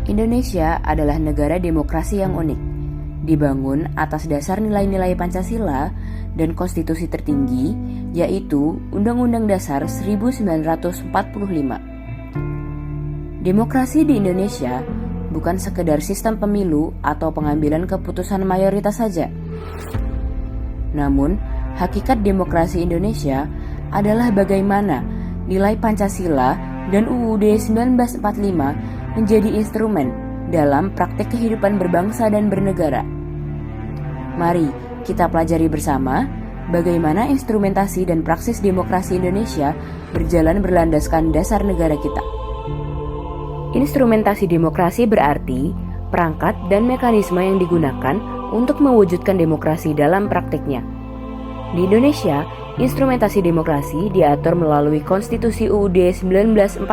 Indonesia adalah negara demokrasi yang unik, dibangun atas dasar nilai-nilai Pancasila dan konstitusi tertinggi, yaitu Undang-Undang Dasar 1945. Demokrasi di Indonesia bukan sekedar sistem pemilu atau pengambilan keputusan mayoritas saja. Namun, hakikat demokrasi Indonesia adalah bagaimana nilai Pancasila dan UUD 1945 menjadi instrumen dalam praktik kehidupan berbangsa dan bernegara. Mari kita pelajari bersama bagaimana instrumentasi dan praksis demokrasi Indonesia berjalan berlandaskan dasar negara kita. Instrumentasi demokrasi berarti perangkat dan mekanisme yang digunakan untuk mewujudkan demokrasi dalam praktiknya. Di Indonesia, instrumentasi demokrasi diatur melalui Konstitusi UUD 1945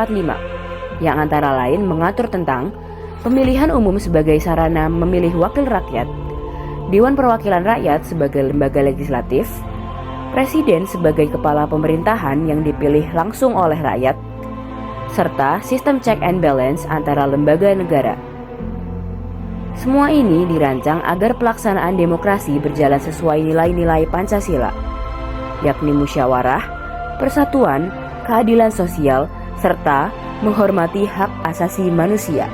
yang antara lain mengatur tentang pemilihan umum sebagai sarana memilih wakil rakyat, Dewan Perwakilan Rakyat sebagai lembaga legislatif, Presiden sebagai kepala pemerintahan yang dipilih langsung oleh rakyat, serta sistem check and balance antara lembaga negara. Semua ini dirancang agar pelaksanaan demokrasi berjalan sesuai nilai-nilai Pancasila, yakni musyawarah, persatuan, keadilan sosial, serta menghormati hak asasi manusia.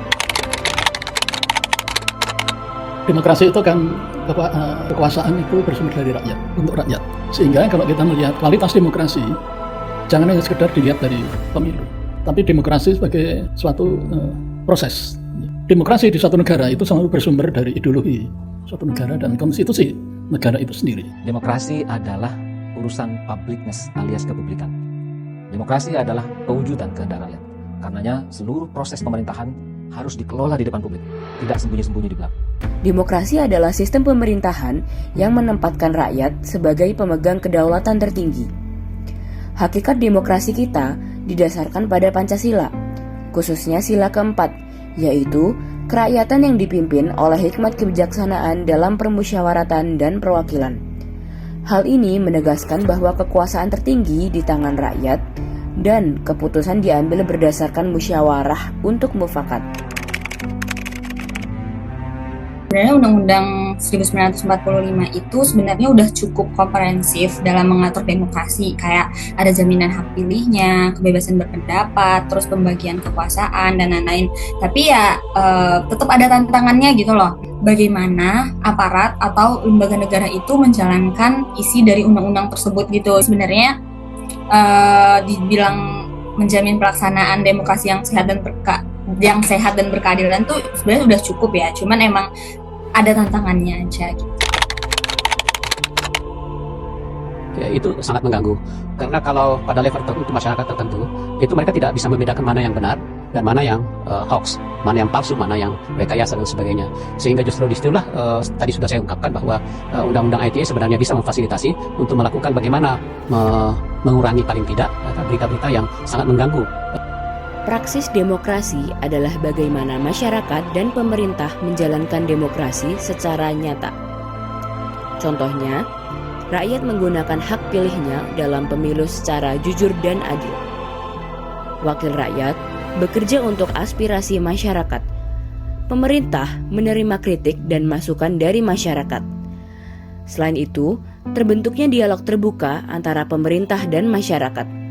Demokrasi itu kan kekuasaan itu bersumber dari rakyat, untuk rakyat. Sehingga kalau kita melihat kualitas demokrasi, jangan hanya sekedar dilihat dari pemilu, tapi demokrasi sebagai suatu proses. Demokrasi di suatu negara itu selalu bersumber dari ideologi suatu negara dan konstitusi negara itu sendiri. Demokrasi adalah urusan publicness alias kepublikan. Demokrasi adalah pewujudan kehendak rakyat. Karenanya seluruh proses pemerintahan harus dikelola di depan publik, tidak sembunyi-sembunyi di belakang. Demokrasi adalah sistem pemerintahan yang menempatkan rakyat sebagai pemegang kedaulatan tertinggi. Hakikat demokrasi kita didasarkan pada Pancasila, khususnya sila keempat, yaitu kerakyatan yang dipimpin oleh hikmat kebijaksanaan dalam permusyawaratan dan perwakilan. Hal ini menegaskan bahwa kekuasaan tertinggi di tangan rakyat dan keputusan diambil berdasarkan musyawarah untuk mufakat. Sebenarnya Undang-Undang 1945 itu sebenarnya udah cukup komprehensif dalam mengatur demokrasi, kayak ada jaminan hak pilihnya, kebebasan berpendapat, terus pembagian kekuasaan dan lain-lain. Tapi ya tetap ada tantangannya gitu loh. Bagaimana aparat atau lembaga negara itu menjalankan isi dari undang-undang tersebut gitu. Sebenarnya dibilang menjamin pelaksanaan demokrasi yang sehat dan berkeadilan tuh sebenarnya udah cukup ya, cuman emang ada tantangannya aja gitu. Ya, itu sangat mengganggu karena kalau pada level tertentu masyarakat tertentu itu mereka tidak bisa membedakan mana yang benar dan mana yang hoax, mana yang palsu, mana yang rekayasa dan sebagainya. Sehingga justru disitulah tadi sudah saya ungkapkan bahwa undang-undang ITE sebenarnya bisa memfasilitasi untuk melakukan bagaimana mengurangi paling tidak berita-berita yang sangat mengganggu. Praksis demokrasi adalah bagaimana masyarakat dan pemerintah menjalankan demokrasi secara nyata. Contohnya, rakyat menggunakan hak pilihnya dalam pemilu secara jujur dan adil. Wakil rakyat bekerja untuk aspirasi masyarakat. Pemerintah menerima kritik dan masukan dari masyarakat. Selain itu, terbentuknya dialog terbuka antara pemerintah dan masyarakat.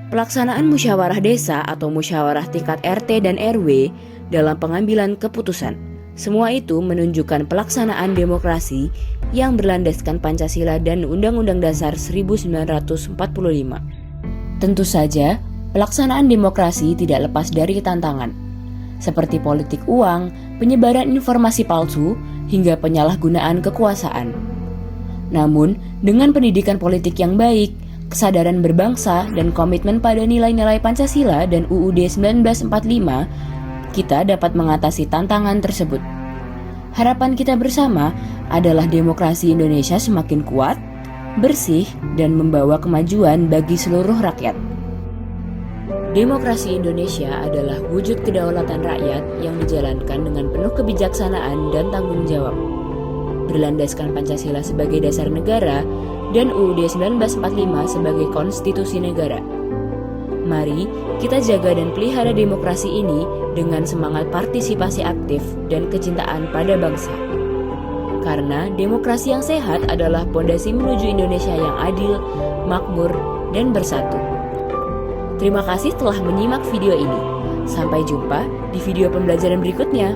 Pelaksanaan musyawarah desa atau musyawarah tingkat RT dan RW dalam pengambilan keputusan. Semua itu menunjukkan pelaksanaan demokrasi yang berlandaskan Pancasila dan Undang-Undang Dasar 1945. Tentu saja, pelaksanaan demokrasi tidak lepas dari tantangan, seperti politik uang, penyebaran informasi palsu, hingga penyalahgunaan kekuasaan. Namun, dengan pendidikan politik yang baik, kesadaran berbangsa, dan komitmen pada nilai-nilai Pancasila dan UUD 1945, kita dapat mengatasi tantangan tersebut. Harapan kita bersama adalah demokrasi Indonesia semakin kuat, bersih, dan membawa kemajuan bagi seluruh rakyat. Demokrasi Indonesia adalah wujud kedaulatan rakyat yang dijalankan dengan penuh kebijaksanaan dan tanggung jawab. Berlandaskan Pancasila sebagai dasar negara dan UUD 1945 sebagai konstitusi negara. Mari kita jaga dan pelihara demokrasi ini dengan semangat partisipasi aktif dan kecintaan pada bangsa. Karena demokrasi yang sehat adalah pondasi menuju Indonesia yang adil, makmur, dan bersatu. Terima kasih telah menyimak video ini. Sampai jumpa di video pembelajaran berikutnya.